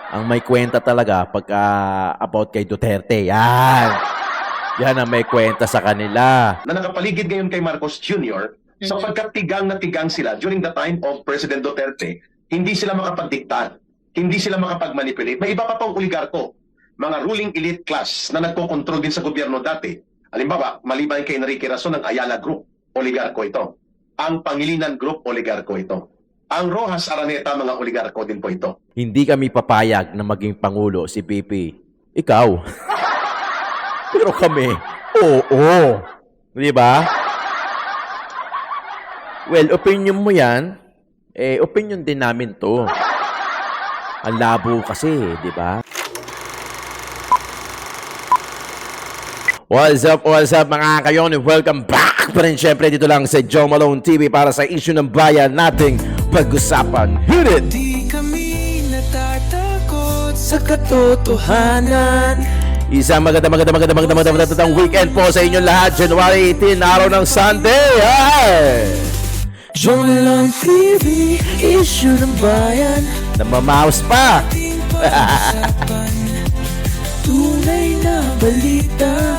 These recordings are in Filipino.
Ang may kwenta talaga pagka about kay Duterte. Yan. Yan ang may kwenta sa kanila. Na nakapaligid ngayon kay Marcos Jr. sapagkat tigang na tigang sila during the time of President Duterte, hindi sila makapagdiktat, hindi sila makapagmanipulate. May iba pa pang oligarko, mga ruling elite class na nagkokontrol din sa gobyerno dati. Halimbawa, maliban kay Enrique Rason ng Ayala Group, oligarko ito. Ang Pangilinan Group, oligarko ito. Ang Rojas Araneta, mga oligarko din po ito. Hindi kami papayag na maging Pangulo si PP. Ikaw. Pero kami, oo. Di ba? Well, opinion mo yan, opinion din namin to. Ang labo kasi, di ba? What's up mga kayon? Welcome back pa rin syempre dito lang sa Joe Malone TV para sa issue ng bayan nating pag-usapan. Hit it! Di kami natatakot sa katotohanan. Isang magandang weekend po sa inyong lahat. January 18, araw ng Sunday. Ay! Joe Malone TV, issue ng bayan. Namamaus pa. Ating pag-usapan. Tunay na balita,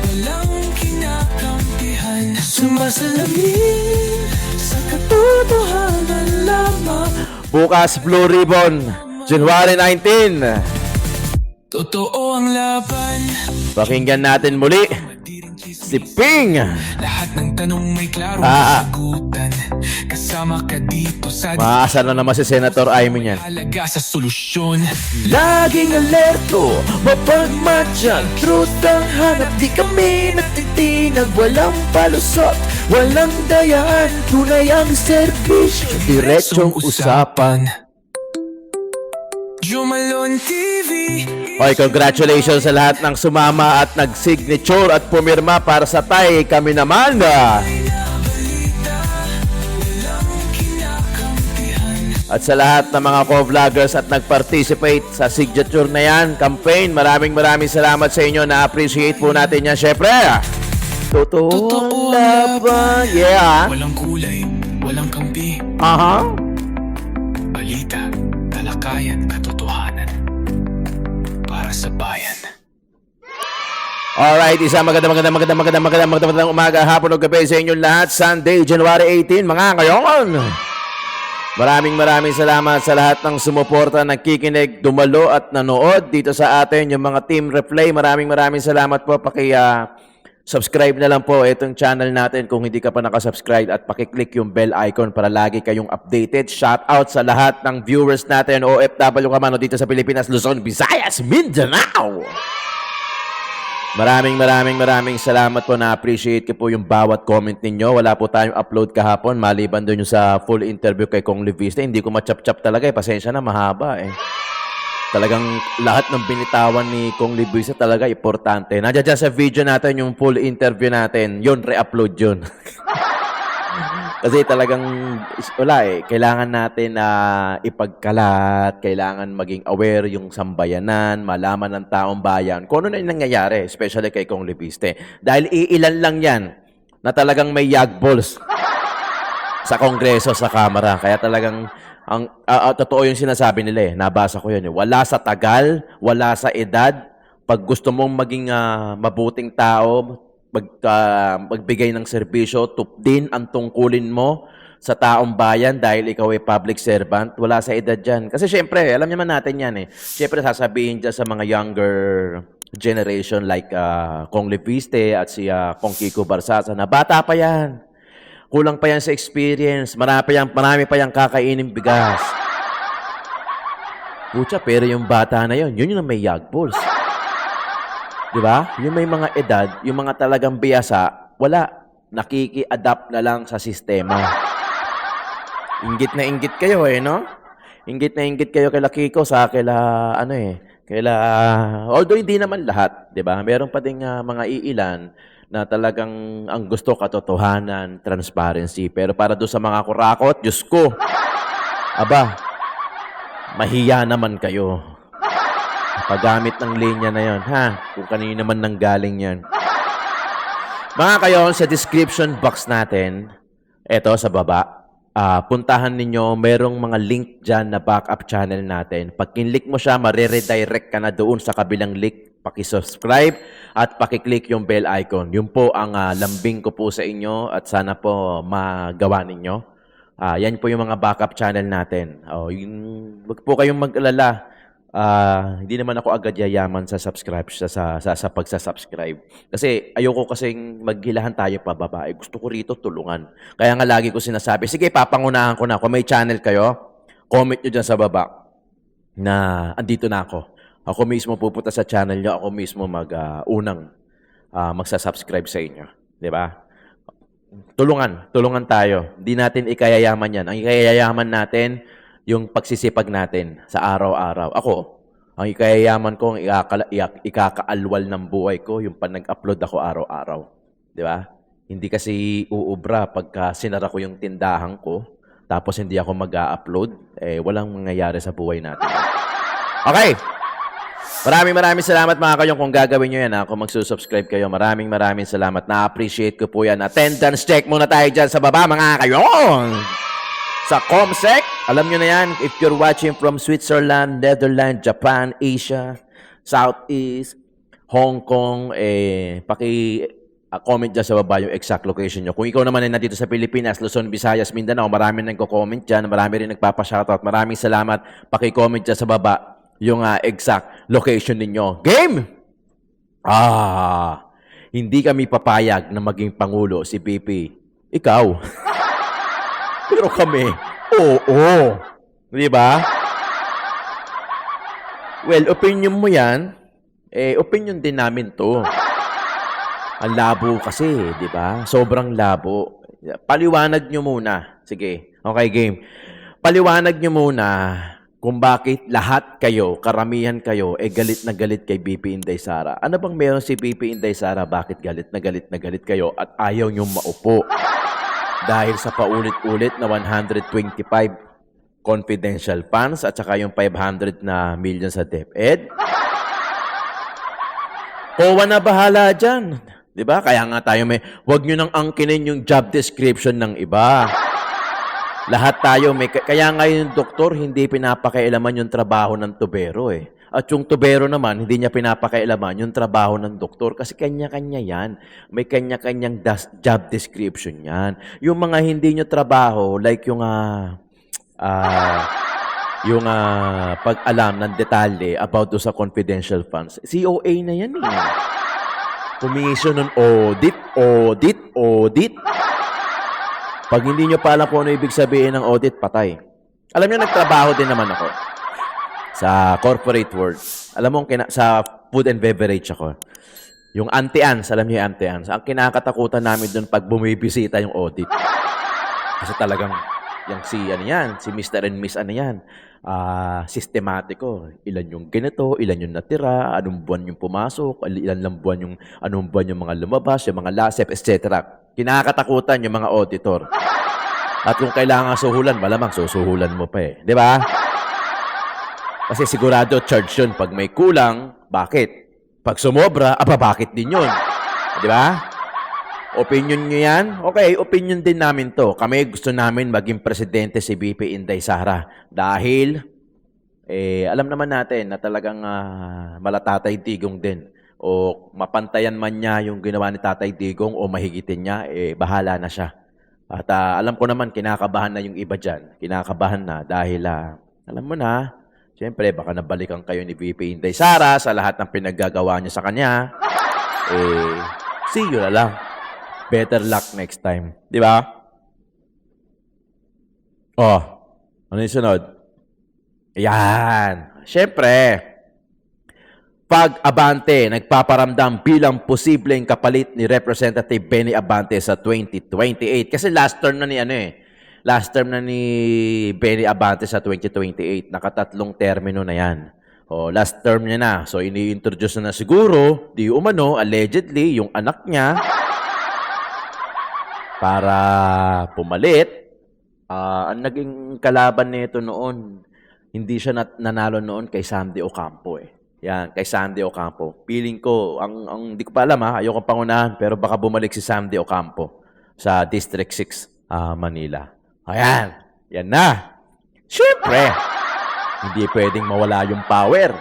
walang kinakampihan. Sumasalamin sa katotohanan lamang. Bukas, Blue Ribbon, January 19. Totoo ang laban. Pakinggan natin muli si Ping. Lahat ng tanong may klarong sagutan. Kasama ka dito sa Maasa na naman si Senator Aimee yan. halaga sa solusyon. Laging alerto, mapagmatsyag, truth ang hanap. Di kami nagtitinag, walang palusot, walang dayaan. Tunay ang serbisyo, diretsong usapan. Joe Malone TV. Hoy, congratulations sa lahat ng sumama at nag-signature at pumirma para sa Tay. Kami naman. At sa lahat ng mga co-vloggers at nag-participate sa signature na yan, campaign, maraming salamat sa inyo. Na-appreciate po natin yan, syempre. Totoo ang laban. Yeah. Walang kulay, walang kampi. Aha. Balita, talakayan, katotohanan. Para sa bayan. Alright, isang magandang umaga, hapon o gabi sa inyong lahat. Sunday, January 18, mga kayon. Maraming salamat sa lahat ng sumuporta, nakikinig, dumalo at nanood dito sa atin, yung mga Team Replay. Maraming salamat po. Subscribe na lang po itong channel natin kung hindi ka pa nakasubscribe at pakiclick yung bell icon para lagi kayong updated. Shout out sa lahat ng viewers natin, OFW ka man o dito sa Pilipinas, Luzon, Visayas, Mindanao. Maraming salamat po. Na-appreciate ko po yung bawat comment ninyo. Wala po tayong upload kahapon. Maliban doon yung sa full interview kay Kong Liviste. Hindi ko ma-chop-chop talaga eh. Pasensya na, mahaba eh. Talagang lahat ng binitawan ni Kong Liviste talaga importante. Nandiyan sa video natin yung full interview natin. Yun, re-upload yun. Kasi talagang, wala eh, kailangan natin na ipagkalat, kailangan maging aware yung sambayanan, malaman ng taong bayan kung ano na yung nangyayari, especially kay Kong Liviste. Dahil iilan lang yan na talagang may yagballs sa Kongreso, sa Kamara. Kaya talagang, totoo yung sinasabi nila eh, nabasa ko yun eh. Wala sa tagal, wala sa edad, pag gusto mong maging mabuting tao, magbigay ng serbisyo, tupdin ang tungkulin mo sa taong bayan dahil ikaw ay public servant, wala sa edad dyan. Kasi syempre, alam naman natin yan eh. Syempre, sasabihin dyan sa mga younger generation like Kong Liviste at si Kong Kiko Barsasa na bata pa yan. Kulang pa yan sa experience. Marami pa yang kakainin bigas. Pucha, pero yung bata na yun yung may yagballs. Diba? Yung may mga edad, yung mga talagang biyasa, wala. Nakiki-adapt na lang sa sistema. Inggit na inggit kayo eh, no? Inggit na inggit kayo kay Kiko sa although hindi naman lahat, diba? Meron pa ding mga iilan na talagang ang gusto katotohanan, transparency. Pero para doon sa mga kurakot, Diyos ko, aba, mahiya naman kayo. Paggamit ng linya na yon, ha? Kung kanino naman nanggaling yan. Mga kayon, sa description box natin, eto sa baba, puntahan ninyo, merong mga link dyan na backup channel natin. Pag kinlik mo siya, mariredirect ka na doon sa kabilang link. Paki-subscribe at paki-click yung bell icon. Yun po ang lambing ko po sa inyo at sana po magawa ninyo. Yan po yung mga backup channel natin. Wag po kayong mag-alala. Hindi naman ako agad yayaman sa pagsasubscribe. Kasi ayoko kasing maghilahan tayo pa babae. Gusto ko rito tulungan. Kaya nga lagi ko sinasabi, sige, papangunahan ko na. Kung may channel kayo, comment nyo dyan sa baba na andito na ako. Ako mismo pupunta sa channel nyo. Ako mismo unang magsasubscribe sa inyo. Di ba? Tulungan tayo. Hindi natin ikayayaman yan. Ang ikayayaman natin, yung pagsisipag natin sa araw-araw. Ako, ang ikayayaman ko, ang ikakaalwal ng buhay ko, yung nag-upload ako araw-araw. Di ba? Hindi kasi uubra pagka sinara ko yung tindahan ko, tapos hindi ako mag-upload, walang mangyayari sa buhay natin. Okay! Maraming salamat mga kayong kung gagawin nyo yan. Kung magsusubscribe kayo, maraming salamat. Na-appreciate ko po yan. Attendance check muna tayo dyan sa baba mga kayong! Sa Comsec, alam nyo na yan, if you're watching from Switzerland, Netherlands, Japan, Asia, Southeast, Hong Kong, paki-comment dyan sa baba yung exact location nyo. Kung ikaw naman ay nandito sa Pilipinas, Luzon, Visayas, Mindanao, marami nagko-comment dyan, marami rin nagpapa-shoutout. Maraming salamat. Paki-comment dyan sa baba yung exact location ninyo. Game! Hindi kami papayag na maging Pangulo si BP. Ikaw. Pero kami, oo. Di ba? Well, opinion mo yan, opinion din namin to. Ang labo kasi, di ba? Sobrang labo. Paliwanag nyo muna. Sige, okay, game. Paliwanag nyo muna kung bakit lahat kayo, karamihan kayo, galit na galit kay BP Inday Sara. Ano bang meron si BP Inday Sara? Bakit galit na galit kayo at ayaw nyo maupo? Dahil sa paulit-ulit na 125 confidential funds at saka yung 500 na million sa DepEd. COA na bahala dyan. Diba? Kaya nga tayo huwag nyo nang angkinin yung job description ng iba. Lahat tayo kaya nga yung doktor hindi pinapakailaman yung trabaho ng tubero At yung tubero naman, hindi niya pinapakailaman yung trabaho ng doktor kasi kanya-kanya yan. May kanya-kanyang job description yan. Yung mga hindi nyo trabaho, like yung pag-alam ng detalye about sa confidential funds, COA na yan Commission on audit. Pag hindi nyo pa alam kung ano ibig sabihin ng audit, patay. Alam nyo, nagtrabaho din naman ako sa corporate world. Alam mo, sa food and beverage ako. Yung anti-ans, alam niyo yung anti-ans. Ang kinakatakutan namin doon pag bumibisita yung audit. Kasi talagang, si Mr. and Miss sistematiko. Ilan yung ganito, ilan yung natira, anong buwan yung pumasok, anong buwan yung mga lumabas, yung mga lasep, etc. Kinakatakutan yung mga auditor. At kung kailangan suhulan, malamang susuhulan mo pa Di ba? Kasi sigurado charge yun. Pag may kulang, bakit? Pag sumobra, bakit din yun? Di ba? Opinion nyo yan? Okay, opinion din namin to. Kami gusto namin maging presidente si BP Inday Sara. Dahil, alam naman natin na talagang malatatay digong din. O mapantayan man niya yung ginawa ni Tatay Digong o mahigitin niya, bahala na siya. At alam ko naman, kinakabahan na yung iba dyan. Kinakabahan na dahil, alam mo na, siyempre, baka nabalikan kayo ni VP Inday Sara sa lahat ng pinaggagawa niya sa kanya. See you na lang. Better luck next time. Di ba? Ano yung sunod? Ayan. Siyempre, pag Abante nagpaparamdam bilang posibleng kapalit ni Representative Benny Abante sa 2028. Kasi last term na ni Benny Abante sa 2028. Nakatatlong termino na yan. Last term niya na. So, ini-introduce na siguro, di umano, allegedly, yung anak niya para pumalit. Ang naging kalaban nito noon, hindi siya nanalo noon kay Sandy Ocampo Yan, kay Sandy Ocampo. Feeling ko, hindi ko pa alam ayoko pangunahan, pero baka bumalik si Sandy Ocampo sa District 6, Manila. Ayan. Yan na. Siyempre, hindi pwedeng mawala yung power.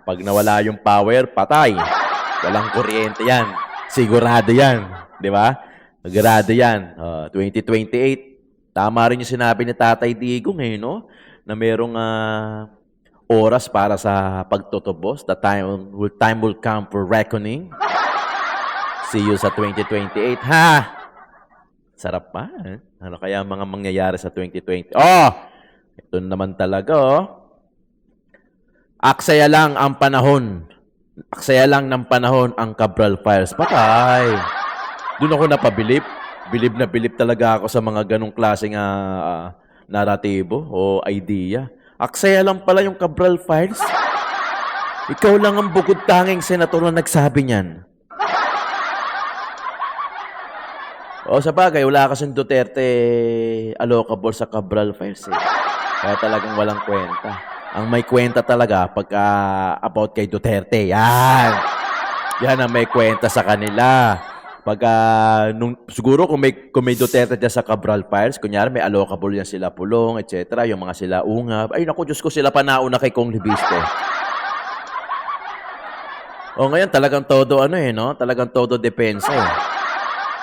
Pag nawala yung power, patay. Walang kuryente yan. Sigurado yan. Di ba? Sigurado yan. 2028, tama rin yung sinabi ni Tatay Digong no? Na merong oras para sa pagtutubos. The time will come for reckoning. See you sa 2028. Ha! Sarap pa. Ano kaya mga mangyayari sa 2020? Ito naman talaga, Aksaya lang ang panahon. Aksaya lang ng panahon ang Cabral Files. Patay. Doon ako napabilib. Bilib na bilib talaga ako sa mga ganong klaseng naratibo o idea. Aksaya lang pala yung Cabral Files. Ikaw lang ang bukod tanging senator na nagsabi niyan. Sa bagay, wala kasing Duterte allocable sa Cabral Files. Kaya talagang walang kwenta. Ang may kwenta talaga pagka about kay Duterte. Yan. Yan ang may kwenta sa kanila. Siguro kung may Duterte dyan sa Cabral Files, kunyari may allocable yan sila Pulong, etc. Yung mga sila Ungab. Ay naku, Diyos ko, sila pa nauna kay Kong Libiste. Ngayon talagang todo no? Talagang todo depensa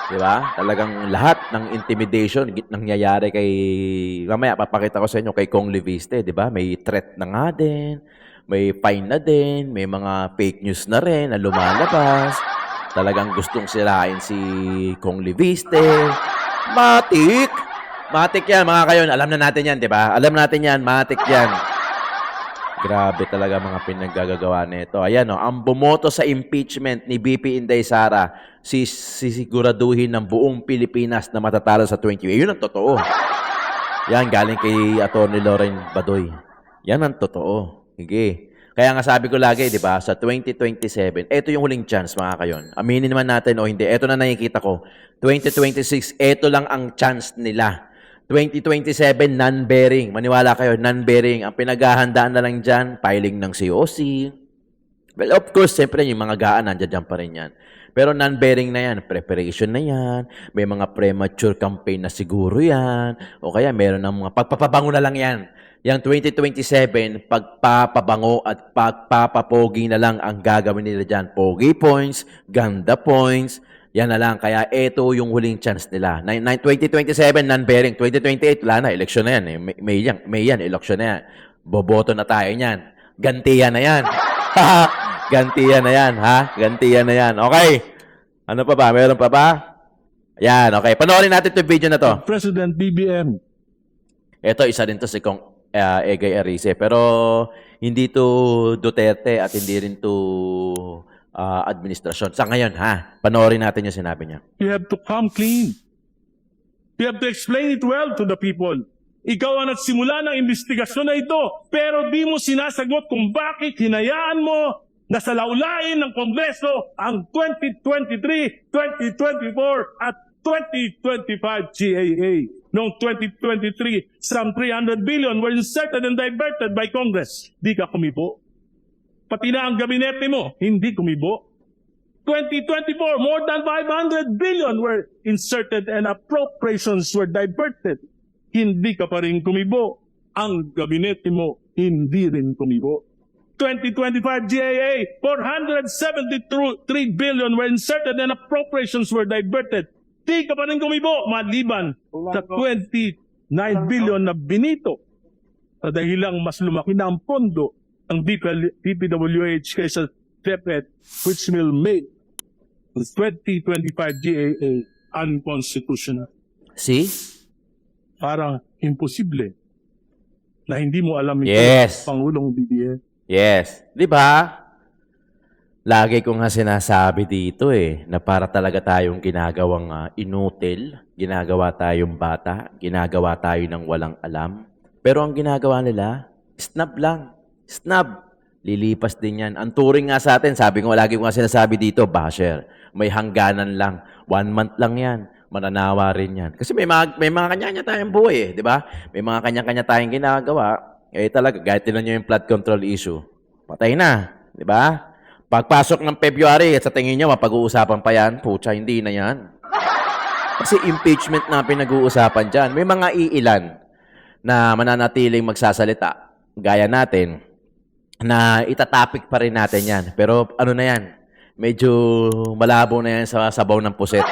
Diba? Talagang lahat ng intimidation nangyayari kay... Mamaya, papakita ko sa inyo kay Kong Liviste, diba? May threat na nga din, may fine na din, may mga fake news na rin na lumalabas. Talagang gustong sirain si Kong Liviste. Matik! Matik yan, mga kayon. Alam na natin yan, diba? Alam natin yan, matik yan. Grabe talaga mga pinaggagawa nito. Ayan, ang bumoto sa impeachment ni BP Inday Sara, sisiguraduhin ng buong Pilipinas na matatalo sa 20. Yun ang totoo. Yan, galing kay Atty. Loren Badoy. Yan ang totoo. Sige. Kaya nga sabi ko lagi, di ba, sa 2027, ito yung huling chance, mga kayon. Aminin naman natin o hindi. Ito na nakikita ko. 2026, ito lang ang chance nila. 2027, non-bearing. Maniwala kayo, non-bearing. Ang pinaghahandaan na lang dyan, filing ng COC. Well, of course, siyempre, yung mga gaan, nandiyan pa rin yan. Pero non-bearing na yan, preparation na yan, may mga premature campaign na siguro yan, o kaya meron ng mga pagpapabango na lang yan. Yang 2027, pagpapabango at pagpapapogi na lang ang gagawin nila dyan. Pogi points, ganda points, yan na lang. Kaya ito yung huling chance nila. 2027, non-bearing. 2028, wala na. Eleksyon na yan. May yan. Eleksyon na yan. Boboto na tayo niyan. Gantiyan na yan. Gantiyan na yan, ha? Gantiyan na yan. Okay. Ano pa ba? Meron pa ba? Yan, okay. Panoorin natin itong video na to. President BBM. Ito, isa din to si Kong Egay Arice. Pero hindi to Duterte at hindi rin to administrasyon. Sa ngayon, ha? Panoorin natin yung sinabi niya. You have to come clean. You have to explain it well to the people. Ikaw ang nagsimula ng investigasyon na ito, pero di mo sinasagot kung bakit hinayaan mo na salaulain ng Kongreso ang 2023, 2024 at 2025 GAA. Noong 2023, some 300 billion were inserted and diverted by Congress. Di ka kumibo. Pati na ang gabinete mo, hindi kumibo. 2024, more than 500 billion were inserted and appropriations were diverted. Hindi ka pa rin kumibo. Ang gabinete mo, hindi rin kumibo. 2025 GAA, 473 billion were inserted and appropriations were diverted. Di ka pa rin kumibo, maliban sa 29 billion na binito. Sa dahilang mas lumaki na ang pondo ng DPWH kaysa DepEd, which will make the 2025 GAA unconstitutional. See? Parang imposible na hindi mo alam ito, Yes. Pangulong BBM. Yes. Di ba? Lagi ko nga sinasabi dito na para talaga tayong ginagawang inutil, ginagawa tayong bata, ginagawa tayo ng walang alam. Pero ang ginagawa nila, snub lang. Snub. Lilipas din yan. Ang turing nga sa atin, sabi ko, lagi ko nga sinasabi dito, basher. May hangganan lang. 1 month lang yan. Mananawa rin yan. Kasi may mga kanya-kanya tayong buhay di ba? May mga kanya-kanya tayong ginagawa. Talaga, kahit tinan nyo yung flood control issue, patay na, di ba? Pagpasok ng February, at sa tingin nyo, mapag-uusapan pa yan, pucha, hindi na yan. Kasi impeachment na pinag-uusapan dyan. May mga iilan na mananatiling magsasalita, gaya natin, na itatapik pa rin natin yan. Pero ano na yan, medyo malabo na yan sa sabaw ng puset.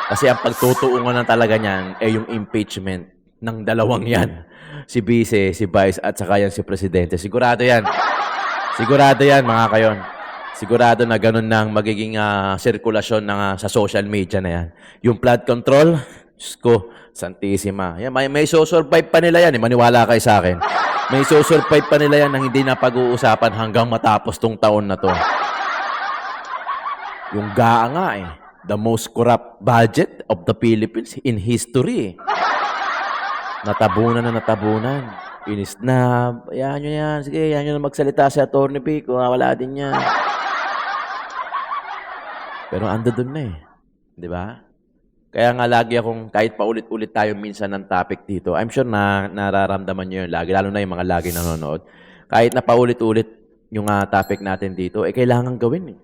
Kasi ang pagtutuungan na talaga niyan ay yung impeachment ng dalawang yan. Si Vice, si Vice, at saka yan si Presidente. Sigurado yan. Sigurado yan, mga kayon. Sigurado na ganun nang magiging sirkulasyon ng, sa social media na yan. Yung flood control, Diyos ko, Santissima. Yan, may so-survive pa nila yan. Maniwala kayo sa akin. May so-survive pa nila yan na hindi na pag-uusapan hanggang matapos tong taon na to. Yung GAA nga eh. The most corrupt budget of the Philippines in history. Natabunan na natabunan. Inisnab. Yan nyo yan. Sige, yan nyo na magsalita si Atty. Pico. Wala din yan. Pero ando dun na eh. Di ba? Kaya nga lagi akong, kahit paulit-ulit tayo minsan ng topic dito, I'm sure na nararamdaman nyo yun lagi, lalo na yung mga lagi nanonood. Kahit na paulit-ulit yung topic natin dito, kailangan gawin eh.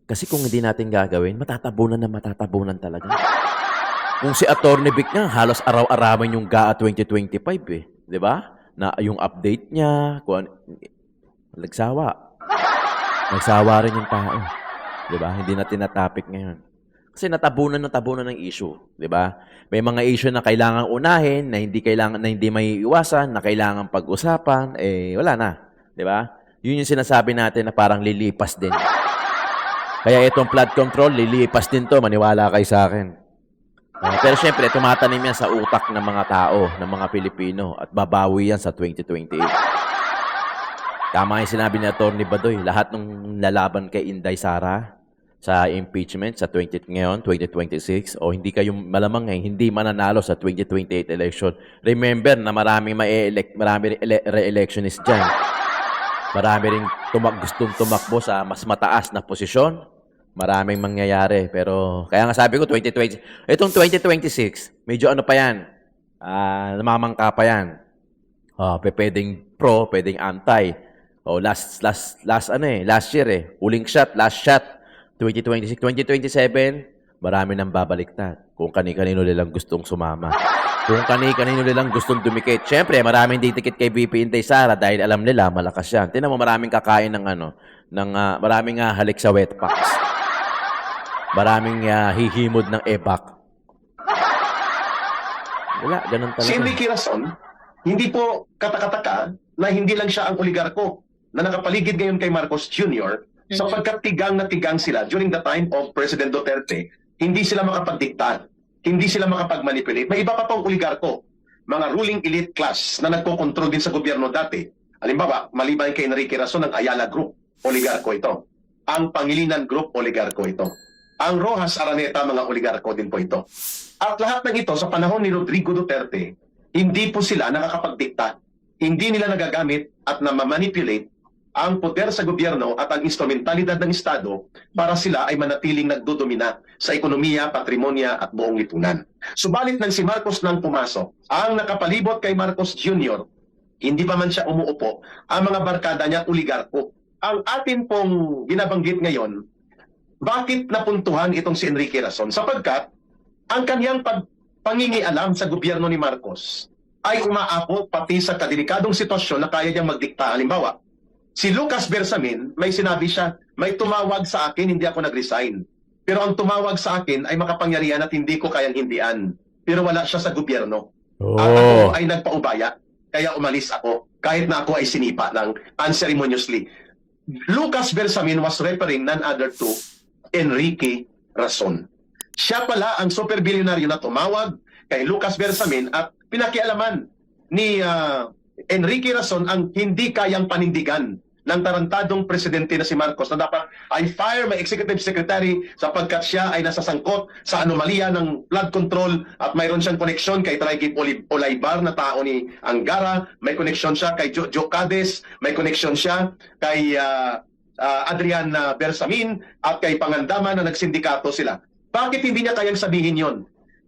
Kasi kung hindi natin gagawin, matatabunan talaga. Kung si Atty. Vic nga, halos araw-arawan yung GAA 2025 eh. Di ba? Na yung update niya, kung nagsawa. Nagsawa rin yung tao. Di ba? Hindi natin na-topic ngayon. Kasi natabunan ng issue, 'di ba? May mga issue na kailangan unahin, na hindi may iwasan, na kailangan pag-usapan, wala na, 'di ba? 'Yun yung sinasabi natin na parang lilipas din. Kaya itong flood control, lilipas din 'to, maniwala kayo sa akin. Pero syempre, tumatanim yan sa utak ng mga tao, ng mga Pilipino, at babawi yan sa 2028. Tama yung sinabi ni Atty. Badoy, lahat ng lalaban kay Inday Sara sa impeachment sa 2026 o hindi kayo malamang hindi mananalo sa 2028 election. Remember na marami re-electionist dyan. Marami ring gustong tumakbo sa mas mataas na posisyon. Maraming mangyayari. Pero kaya nga sabi ko, 2020, itong 2026, medyo ano pa yan, namamangka pa yan. Pwedeng pro, pwedeng anti. Last year huling shot, last shot. 2026, 2027, marami nang babaliktad. Kung kani-kanino nilang gustong sumama. Kung kani-kanino nilang gustong dumikit. Siyempre, maraming didikit kay VP Inday Sara dahil alam nila, malakas yan. Tingnan mo, maraming kakain ng maraming halik sa wet packs. Maraming hihimod ng EBAC. Wala, ganun talaga. Si Enrique Rason, hindi po katakataka na hindi lang siya ang oligarko na nakapaligid ngayon kay Marcos Jr. Sapagkat tigang na tigang sila during the time of President Duterte, hindi sila makapagdiktat, hindi sila makapagmanipulate. May iba pa pang oligarko, mga ruling elite class na nagkokontrol din sa gobyerno dati. Halimbawa, maliban kay Enrique Rason, ang Ayala Group, oligarko ito. Ang Pangilinan Group, oligarko ito. Ang Rojas Araneta, mga oligarko din po ito. At lahat ng ito, sa panahon ni Rodrigo Duterte, hindi po sila nakakapagdiktat. Hindi nila nagagamit at namamanipulate ang poder sa gobyerno at ang instrumentalidad ng Estado para sila ay manatiling nagdodomina sa ekonomiya, patrimonya at buong lipunan. Subalit nang si Marcos nang pumasok, ang nakapalibot kay Marcos Jr., hindi pa man siya umuupo, ang mga barkada niya oligarko. Ang atin pong binabanggit ngayon, bakit napuntuhan itong si Enrique Rason? Sapagkat ang kanyang pangingialam sa gobyerno ni Marcos ay umaabot pati sa kadelikadong sitwasyon na kaya niyang magdikta. Halimbawa, si Lucas Bersamin, may sinabi siya, may tumawag sa akin, hindi ako nag-resign. Pero ang tumawag sa akin ay makapangyarihan at hindi ko kayang hindian. Pero wala siya sa gobyerno. At ako ay nagpaubaya, kaya umalis ako, kahit na ako ay sinipa ng unceremoniously. Lucas Bersamin was referring none other to Enrique Rason. Siya pala ang super billionaire na tumawag kay Lucas Bersamin at pinakialaman ni Enrique Rason ang hindi kayang panindigan ng tarantadong presidente na si Marcos na dapat I fire my executive secretary sapagkat siya ay nasasangkot sa anomalya ng flood control at mayroon siyang koneksyon kay Traigip Olaybar na tao ni Angara, may koneksyon siya kay Joe Cades, may koneksyon siya kay Adrian Bersamin at kay Pangandaman na nagsindikato sila. Bakit hindi niya kayang sabihin yon?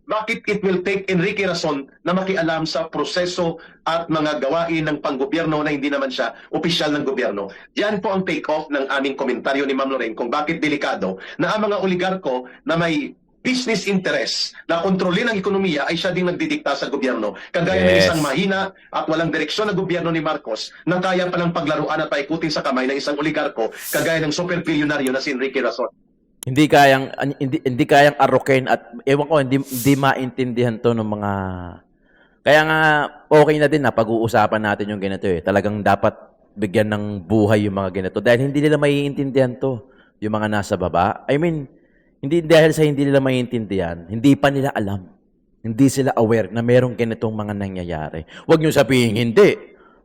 Bakit it will take Enrique Rason na makialam sa proseso at mga gawain ng panggobyerno na hindi naman siya opisyal ng gobyerno? Yan po ang take-off ng aming komentaryo ni Ma'am Lorraine kung bakit delikado na ang mga oligarko na may business interest na kontrolin ang ekonomiya ay siya din nagdidikta sa gobyerno. Kagaya ng Yes. isang mahina at walang direksyon na gobyerno ni Marcos na kaya palang paglaruan at paikutin sa kamay ng isang oligarko kagaya ng super bilyonaryo na si Enrique Razon. Hindi kayang arukin at ewan ko hindi maintindihan to ng mga kaya nga okay na din na pag-uusapan natin yung ganito eh. Talagang dapat bigyan ng buhay yung mga ganito dahil hindi nila maiintindihan to yung mga nasa baba. I mean, hindi dahil sa hindi nila maiintindihan, hindi pa nila alam. Hindi sila aware na merong ganitong mga nangyayari. Huwag niyo sabihin hindi.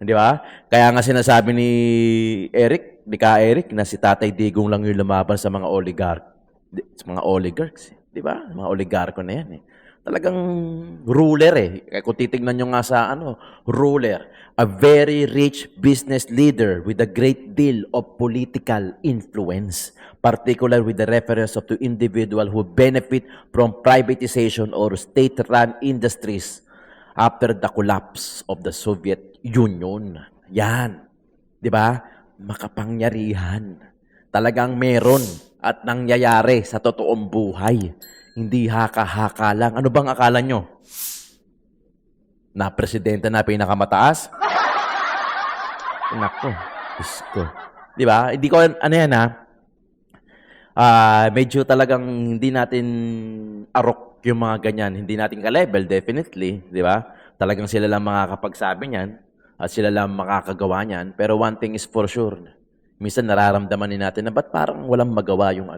Di ba? Kaya nga sinasabi ni Eric, na si Tatay Digong lang yung lumaban sa mga oligarchs. Di ba? Mga oligarko na yan eh. Talagang ruler eh. Kung titignan nyo nga sa ruler. A very rich business leader with a great deal of political influence, particularly with the reference of to individual who benefit from privatization or state-run industries after the collapse of the Soviet Union. Yan. Di ba? Makapangyarihan. Talagang meron at nangyayari sa totoong buhay. Hindi haka-haka lang. Ano bang akala nyo? Na presidente na pinakamataas? Nako, Diyos ko. Di ba? Hindi ko, medyo talagang hindi natin arok yung mga ganyan. Hindi natin ka-level, definitely. Di ba? Talagang sila lang makakapagsabi niyan at sila lang makakagawa niyan. Pero one thing is for sure, minsan nararamdaman din natin na ba't parang walang magawa yung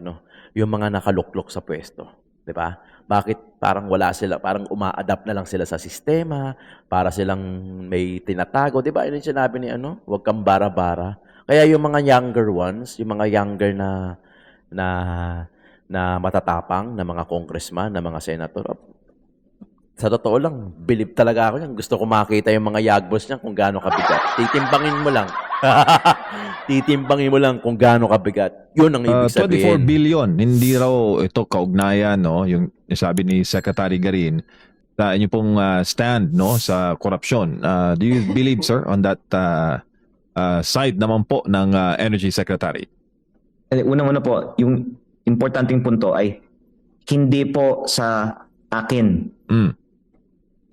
yung mga nakaluklok sa pwesto. Di ba? Bakit parang wala sila, parang uma-adapt na lang sila sa sistema, para silang may tinatago. Di ba? Yun yung sinabi ni huwag kang bara-bara. Kaya yung mga younger ones, yung mga younger na matatapang, na mga congressman, na mga senator, sa totoo lang, believe talaga ako yan. Gusto ko makita yung mga yagbos niyan kung gaano kabigat. Titimbangin mo lang. Titimbangin mo lang kung gaano kabigat. Yun ang ibig 24 sabihin. billion. Hindi raw ito kaugnayan, no? Yung sabi ni Secretary Garin sa inyo pong stand, no, sa korupsyon. Do you believe, sir, on that side naman po ng Energy Secretary? Unang-una po, yung importanteng punto ay hindi po sa akin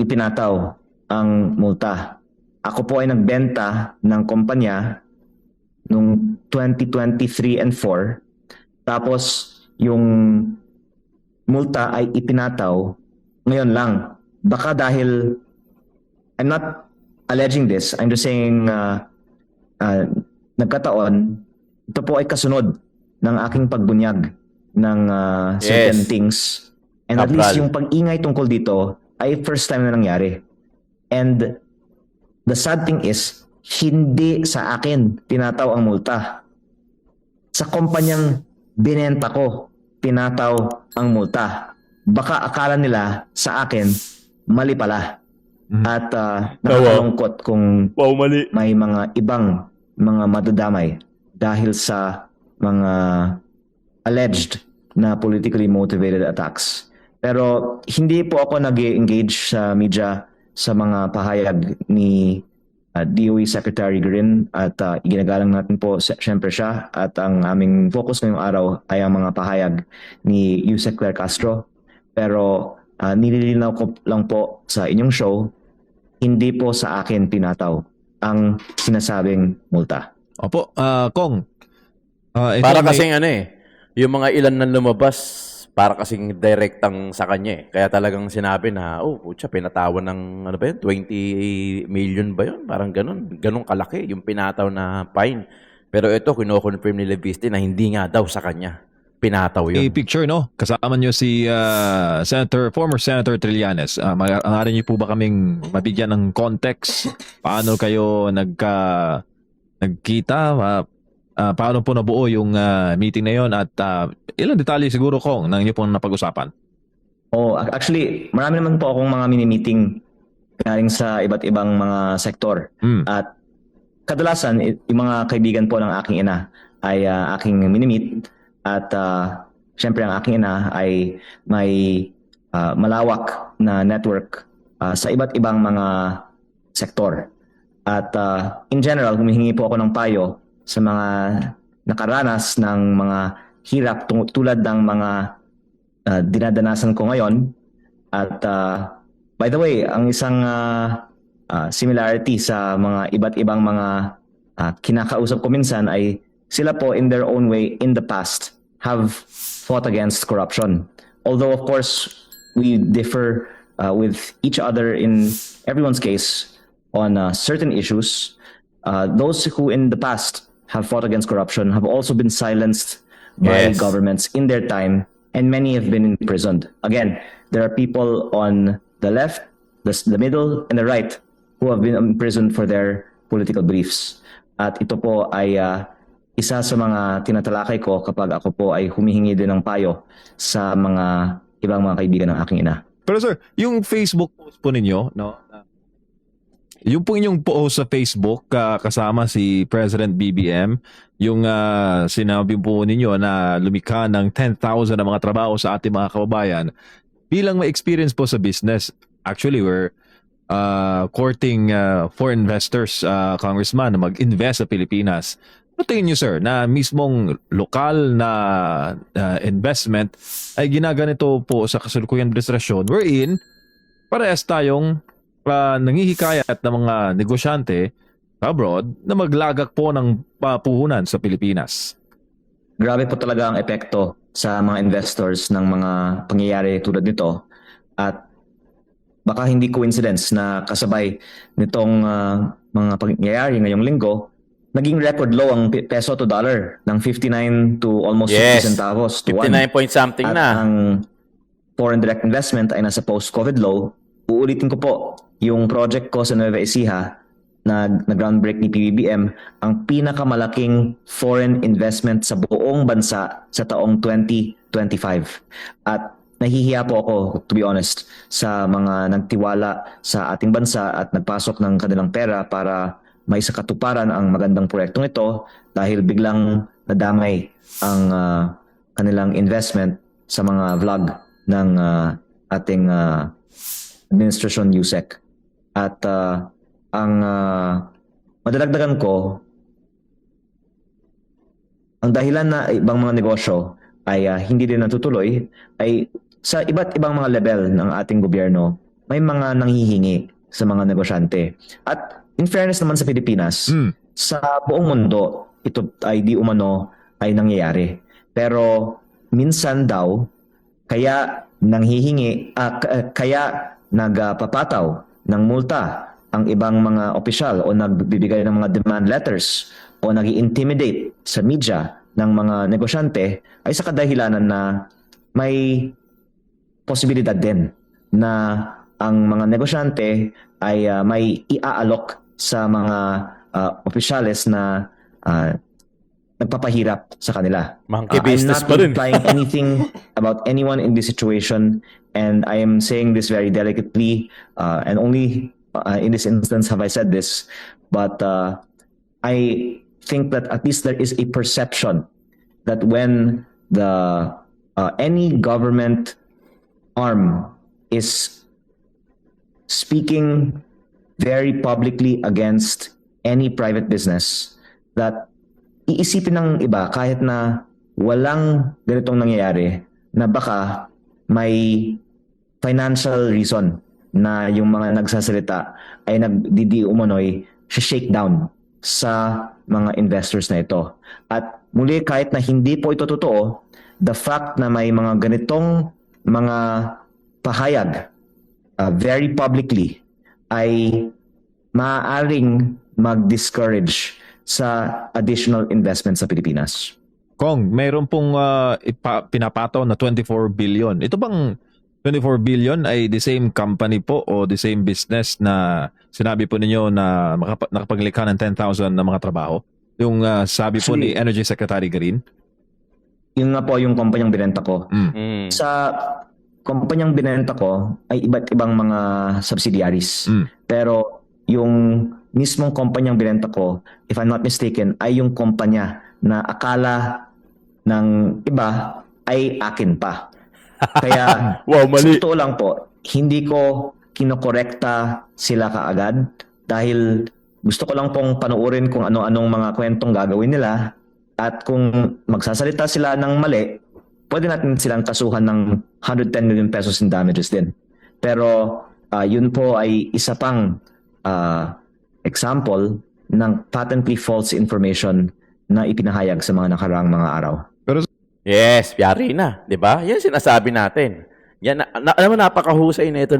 ipinataw ang multa. Ako po ay nagbenta ng kumpanya noong 2023 and 4. Tapos yung multa ay ipinataw ngayon lang. Baka dahil, I'm not alleging this, I'm just saying nagkataon, ito po ay kasunod ng aking pagbunyag ng certain Yes. things. And at Kapral. least yung pag-ingay tungkol dito ay first time na nangyari. And the sad thing is, hindi sa akin tinataw ang multa. Sa kumpanyang binenta ko, tinataw ang multa. Baka akala nila sa akin, mali pala. At nakakalungkot kung Wow, mali. may mga ibang mga madadamay dahil sa mga alleged na politically motivated attacks. Pero hindi po ako nag-engage sa media sa mga pahayag ni DOE Secretary Garin at ginagalang natin po siyempre siya at ang aming focus ngayong araw ay ang mga pahayag ni Yusek Claire Castro. Pero nililinaw ko lang po sa inyong show, hindi po sa akin pinataw ang sinasabing multa. Opo, Kong. Ito Para may- kasing yung mga ilan na lumabas, para kasing direktang sa kanya eh. Kaya talagang sinabi na, putya, pinatawan ng, 20 million ba yun? Parang ganun. Ganun kalaki yung pinataw na fine. Pero ito, kino-confirm ni Leviste na hindi nga daw sa kanya. Pinataw yun. picture, no? Kasama niyo si former Senator Trillanes. Maaari niyo po ba kaming mabigyan ng context? Paano kayo nagkita? Paano po nabuo yung meeting na yon at ilang detalye siguro, Kong, nang inyo pong napag-usapan? Actually, marami naman po akong mga mini-meeting galing sa iba't ibang mga sektor. At kadalasan, yung mga kaibigan po ng aking ina ay aking mini-meet. At syempre, ang aking ina ay may malawak na network sa iba't ibang mga sektor. At in general, humihingi po ako ng payo sa mga nakaranas ng mga hirap tulad ng mga dinadanasan ko ngayon. At by the way, ang isang similarity sa mga iba't ibang mga kinakausap ko minsan ay sila po in their own way in the past have fought against corruption. Although of course we differ with each other in everyone's case on certain issues, those who in the past have fought against corruption have also been silenced by Yes. governments in their time, and many have been imprisoned. Again, there are people on the left, the middle, and the right who have been imprisoned for their political beliefs. At ito po ay isa sa mga tinatalakay ko kapag ako po ay humihingi din ng payo sa mga ibang mga kaibigan ng aking ina. Pero sir, yung Facebook post po ninyo, no? Yung po inyong post sa Facebook kasama si President BBM, yung sinabi po ninyo na lumikha ng 10,000 na mga trabaho sa ating mga kababayan, bilang may experience po sa business, actually we're courting for investors, Congressman, na mag-invest sa Pilipinas. Ano tingin nyo sir, na mismong lokal na investment ay ginaganito po sa kasalukuyang administrasyon wherein parehas tayong nangihikayat ng mga negosyante abroad na maglagak po ng puhunan sa Pilipinas? Grabe po talaga ang epekto sa mga investors ng mga pangyayari tulad nito, at baka hindi coincidence na kasabay nitong mga pangyayari ngayong linggo, naging record low ang peso to dollar ng 59 to almost 50 centavos to 1. 59 point something At na. ang foreign direct investment ay nasa post-COVID low. Uulitin ko po, yung project ko sa Nueva Ecija na groundbreak ni PBBM, ang pinakamalaking foreign investment sa buong bansa sa taong 2025. At nahihiya po ako, to be honest, sa mga nagtiwala sa ating bansa at nagpasok ng kanilang pera para may sakatuparan ang magandang proyektong ito dahil biglang nadamay ang kanilang investment sa mga vlog ng ating administrasyon USEC. At ang madadagdagan ko, ang dahilan na ibang mga negosyo ay hindi din natutuloy ay sa iba't ibang mga level ng ating gobyerno, may mga nanghihingi sa mga negosyante. At in fairness naman sa Pilipinas, sa buong mundo, ito ay di umano ay nangyayari. Pero minsan daw, kaya nanghihingi, kaya nagpapataw ng multa ang ibang mga opisyal o nagbibigay ng mga demand letters o nag-intimidate sa media ng mga negosyante ay sa kadahilanan na may posibilidad din na ang mga negosyante ay may iaalok sa mga opisyales na nagpapahirap sa kanila. Monkey I'm business not pa rin. implying anything about anyone in this situation, and I am saying this very delicately, and only in this instance have I said this, but I think that at least there is a perception that when any government arm is speaking very publicly against any private business, that iisipin ng iba kahit na walang ganitong nangyayari na baka may financial reason na yung mga nagsasalita ay nagdidi umano'y shake down sa mga investors na ito. At muli, kahit na hindi po ito totoo, the fact na may mga ganitong mga pahayag very publicly ay maaaring mag-discourage sa additional investment sa Pilipinas. Kong, mayroon pong pinapataw na 24 billion. Ito bang 24 billion ay the same company po o the same business na sinabi po ninyo na nakapaglikha ng 10,000 na mga trabaho? Yung sabi po ni Energy Secretary Green? Yun nga po yung kumpanyang binenta ko. Mm. Sa kumpanyang binenta ko ay iba't ibang mga subsidiaries. Pero yung mismong kumpanyang binenta ko, if I'm not mistaken, ay yung kumpanya na akala ng iba ay akin pa. Kaya Wow, sa mali. totoo lang po, hindi ko kinokorekta sila kaagad dahil gusto ko lang pong panuorin kung ano-anong mga kwentong gagawin nila, at kung magsasalita sila ng mali, pwede natin silang kasuhan ng 110 million pesos in damages din. Pero yun po ay isa pang example ng patently false information na ipinahayag sa mga nakaraang mga araw. Yes, yari na, 'di ba? Yan sinasabi natin. Yan alam mo napakahusay nito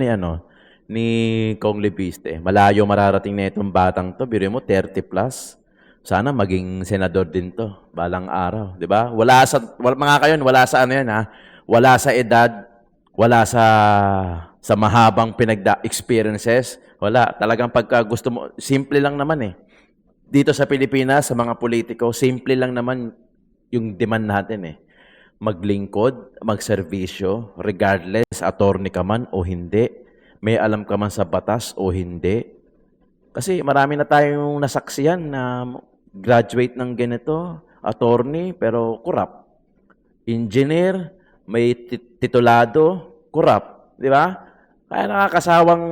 ni Kong Leviste. Malayo mararating na itong batang 'to. Biro mo 30 plus. Sana maging senador din 'to balang araw, 'di ba? Mga kayon, wala sa ano yan ha. Wala sa edad, wala sa mahabang experiences. Wala, talagang pagka gusto mo, simple lang naman eh. Dito sa Pilipinas, sa mga politiko, simple lang naman yung demand natin eh. Maglingkod, magserbisyo, regardless, attorney ka man o hindi, may alam ka man sa batas o hindi. Kasi marami na tayong nasaksiyan na graduate ng ganito, attorney, pero corrupt. Engineer, may titulado, corrupt. Di ba? Kaya nakakasawang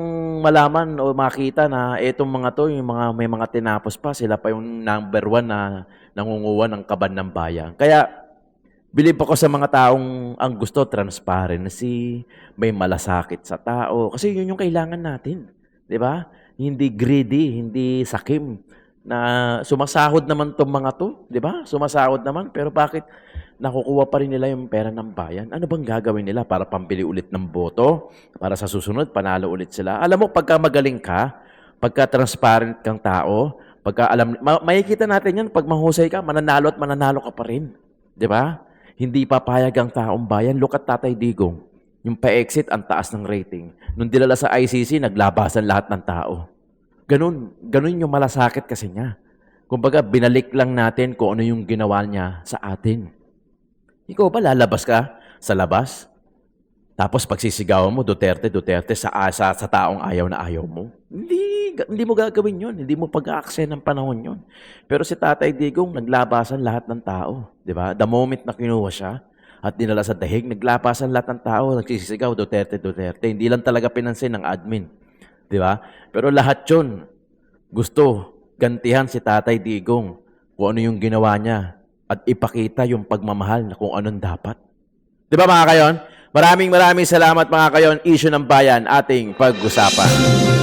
malaman o makita na etong mga to, yung mga, may mga tinapos pa, sila pa yung number 1 na nangunguha ng kaban ng bayan. Kaya, bilib ako sa mga taong ang gusto, transparency, may malasakit sa tao. Kasi yun yung kailangan natin. Di ba? Hindi greedy, hindi sakim. Na sumasahod naman tong mga to. Di ba? Sumasahod naman. Pero bakit nakukuha pa rin nila yung pera ng bayan? Ano bang gagawin nila para pambili ulit ng boto? Para sa susunod, panalo ulit sila? Alam mo, pagka magaling ka, pagka transparent kang tao, pagka alam, makikita natin yan, pag mahusay ka, mananalo at mananalo ka pa rin. Di ba? Hindi papayag ang taong bayan. Look at Tatay Digong. Yung pa-exit, ang taas ng rating. Nung dinala sa ICC, naglabasan lahat ng tao. Ganun yung malasakit kasi niya. Kumbaga, binalik lang natin kung ano yung ginawa niya sa atin. Ikaw ba lalabas ka sa labas? Tapos pagsisigawan mo, Duterte, sa taong ayaw na ayaw mo? Hindi mo gagawin yun. Hindi mo pag-aaksen ng panahon yun. Pero si Tatay Digong, naglabasan lahat ng tao. Di ba? The moment na kinuha siya at dinala sa dahig, naglabasan lahat ng tao, nagsisigaw, Duterte. Hindi lang talaga pinansin ng admin. Di ba? Pero lahat yun, gusto gantihan si Tatay Digong kung ano yung ginawa niya at ipakita yung pagmamahal na kung anong dapat. Di ba mga kayon? Maraming salamat mga kayon. Issue ng bayan ating pag-usapan.